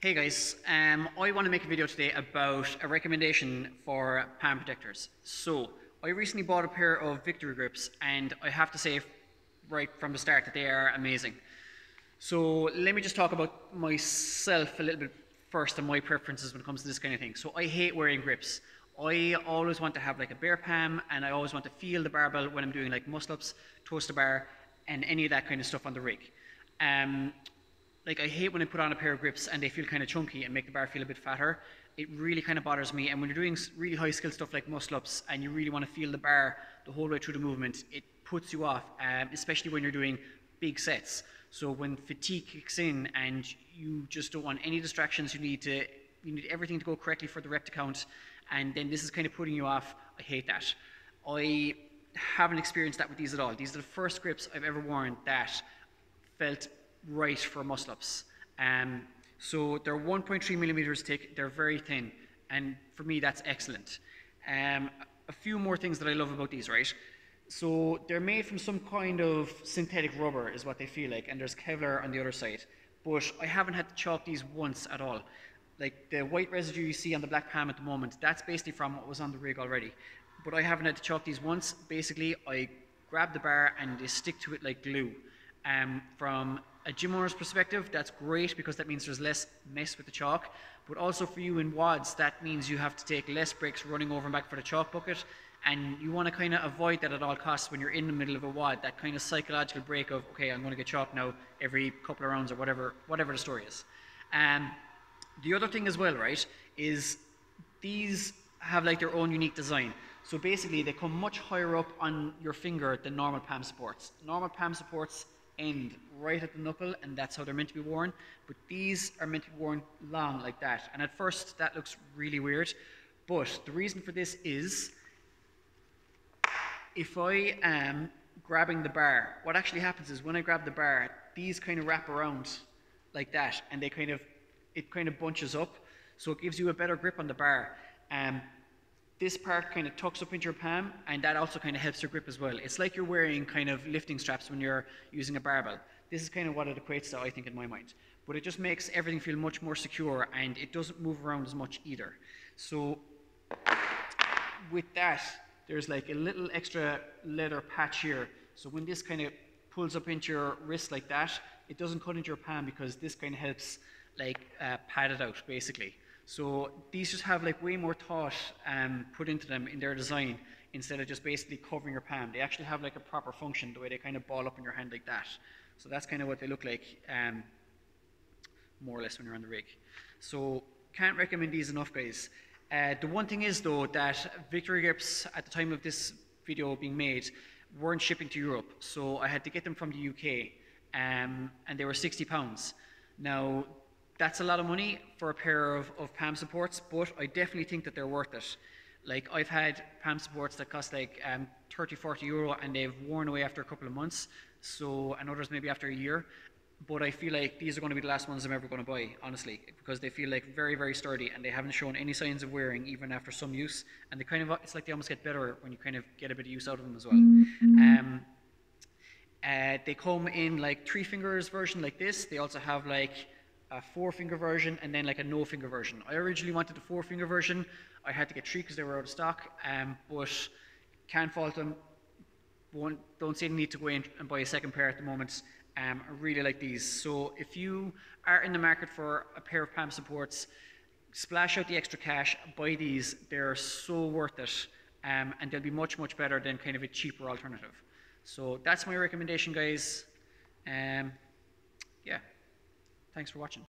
Hey guys, I want to make a video today about a recommendation for palm protectors. So, I recently bought a pair of Victory grips and I have to say right from the start that they are amazing. So, let me just talk about myself a little bit first and my preferences when it comes to this kind of thing. So, I hate wearing grips. I always want to have like a bare palm and I always want to feel the barbell when I'm doing like muscle ups, toes to bar, and any of that kind of stuff on the rig. Like I hate when I put on a pair of grips and they feel kind of chunky and make the bar feel a bit fatter. It really kind of bothers me. And when you're doing really high skill stuff like muscle ups and you really want to feel the bar the whole way through the movement, it puts you off, especially when you're doing big sets. So when fatigue kicks in and you just don't want any distractions, you need everything to go correctly for the rep to count, and then this is kind of putting you off. I hate that. I haven't experienced that with these at all. These are the first grips I've ever worn that felt right for muscle ups. So they're 1.3 millimeters thick, they're very thin, and for me that's excellent. A few more things that I love about these, right? So they're made from some kind of synthetic rubber is what they feel like, and there's Kevlar on the other side. But I haven't had to chalk these once at all. Like the white residue you see on the black palm at the moment, that's basically from what was on the rig already. But I haven't had to chalk these once. Basically, I grab the bar and they stick to it like glue. From a gym owner's perspective, that's great because that means there's less mess with the chalk. But also for you in WODs, that means you have to take less breaks running over and back for the chalk bucket. And you want to kind of avoid that at all costs when you're in the middle of a WOD, that kind of psychological break of, okay, I'm going to get chalk now every couple of rounds or whatever the story is. The other thing as well, right, is these have like their own unique design. So basically they come much higher up on your finger than normal palm supports. Normal palm supports end right at the knuckle and that's how they're meant to be worn, but these are meant to be worn long like that, and at first that looks really weird, but the reason for this is if I am grabbing the bar, what actually happens is when I grab the bar, these kind of wrap around like that and it kind of bunches up, so it gives you a better grip on the bar. This part kind of tucks up into your palm and that also kind of helps your grip as well. It's like you're wearing kind of lifting straps when you're using a barbell. This is kind of what it equates to, I think, in my mind. But it just makes everything feel much more secure and it doesn't move around as much either. So with that, there's like a little extra leather patch here. So when this kind of pulls up into your wrist like that, it doesn't cut into your palm because this kind of helps like pad it out basically. So these just have like way more thought put into them in their design instead of just basically covering your palm. They actually have like a proper function, the way they kind of ball up in your hand like that. So that's kind of what they look like more or less when you're on the rig. So can't recommend these enough, guys. The one thing is though that Victory grips at the time of this video being made weren't shipping to Europe. So I had to get them from the UK and they were £60. Now that's a lot of money for a pair of palm supports, but I definitely think that they're worth it. Like I've had palm supports that cost like 30, 40 euro and they've worn away after a couple of months, so, and others maybe after a year. But I feel like these are going to be the last ones I'm ever going to buy, honestly, because they feel like very, very sturdy and they haven't shown any signs of wearing even after some use. And they kind of, it's like they almost get better when you kind of get a bit of use out of them as well. They come in like 3 fingers version like this. They also have like a 4-finger version and then like a no finger version. I originally wanted the 4-finger version. I had to get 3 because they were out of stock, but can't fault them. Don't see the need to go in and buy a second pair at the moment. I really like these. So if you are in the market for a pair of palm supports, splash out the extra cash, buy these. They're so worth it, and they'll be much, much better than kind of a cheaper alternative. So that's my recommendation, guys. Yeah. Thanks for watching.